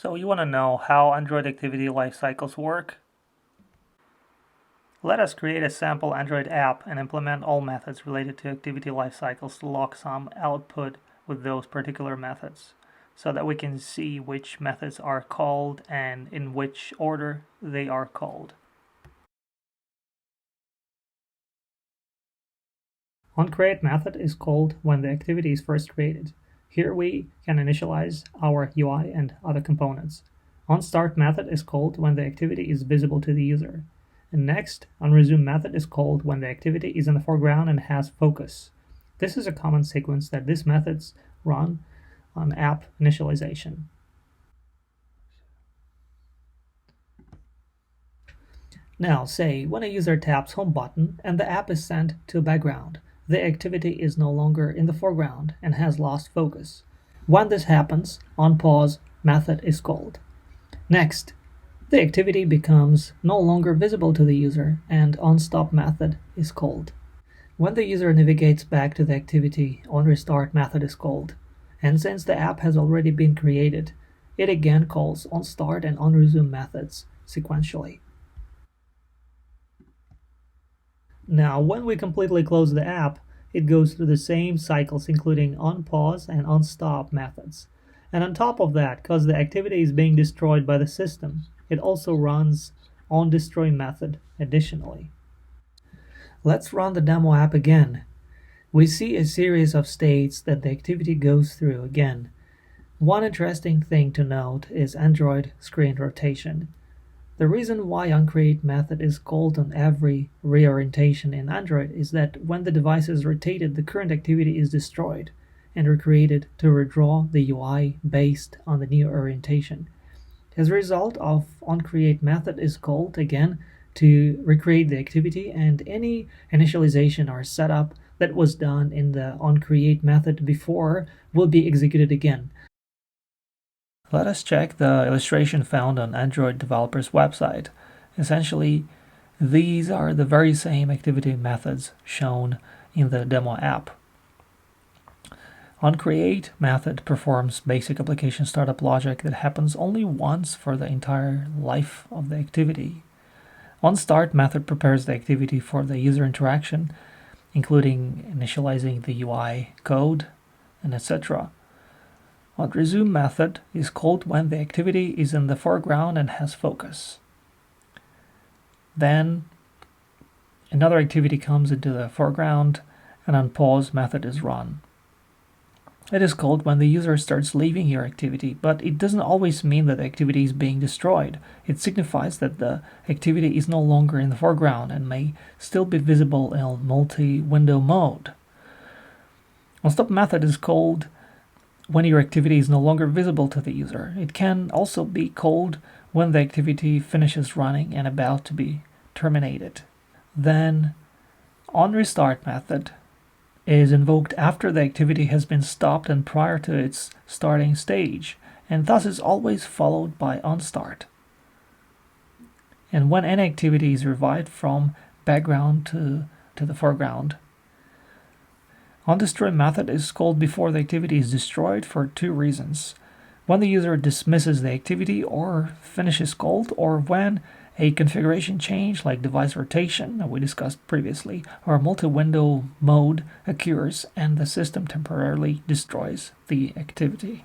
So you want to know how Android activity lifecycles work? Let us create a sample Android app and implement all methods related to activity lifecycles to log some output with those particular methods, so that we can see which methods are called and in which order they are called. OnCreate method is called when the activity is first created. Here we can initialize our UI and other components. OnStart method is called when the activity is visible to the user. And next, OnResume method is called when the activity is in the foreground and has focus. This is a common sequence that these methods run on app initialization. Now, say when a user taps Home button and the app is sent to a background, the activity is no longer in the foreground and has lost focus. When this happens, OnPause method is called. Next, the activity becomes no longer visible to the user and OnStop method is called. When the user navigates back to the activity, OnRestart method is called. And since the app has already been created, it again calls OnStart and OnResume methods sequentially. Now, when we completely close the app, it goes through the same cycles, including onPause and onStop methods. And on top of that, because the activity is being destroyed by the system, it also runs onDestroy method additionally. Let's run the demo app again. We see a series of states that the activity goes through again. One interesting thing to note is Android screen rotation. The reason why OnCreate method is called on every reorientation in Android is that when the device is rotated, the current activity is destroyed and recreated to redraw the UI based on the new orientation. As a result of OnCreate method is called again to recreate the activity, and any initialization or setup that was done in the OnCreate method before will be executed again. Let us check the illustration found on Android developers' website. Essentially, these are the very same activity methods shown in the demo app. OnCreate method performs basic application startup logic that happens only once for the entire life of the activity. OnStart method prepares the activity for the user interaction, including initializing the UI code and etc. OnResume method is called when the activity is in the foreground and has focus. Then another activity comes into the foreground and OnPause method is run. It is called when the user starts leaving your activity, but it doesn't always mean that the activity is being destroyed. It signifies that the activity is no longer in the foreground and may still be visible in multi-window mode. OnStop method is called when your activity is no longer visible to the user. It can also be called when the activity finishes running and about to be terminated. Then OnRestart method is invoked after the activity has been stopped and prior to its starting stage, and thus is always followed by OnStart. And when any activity is revived from background to the foreground. OnDestroy method is called before the activity is destroyed for two reasons: when the user dismisses the activity or finishes called, or when a configuration change like device rotation that we discussed previously or multi-window mode occurs and the system temporarily destroys the activity.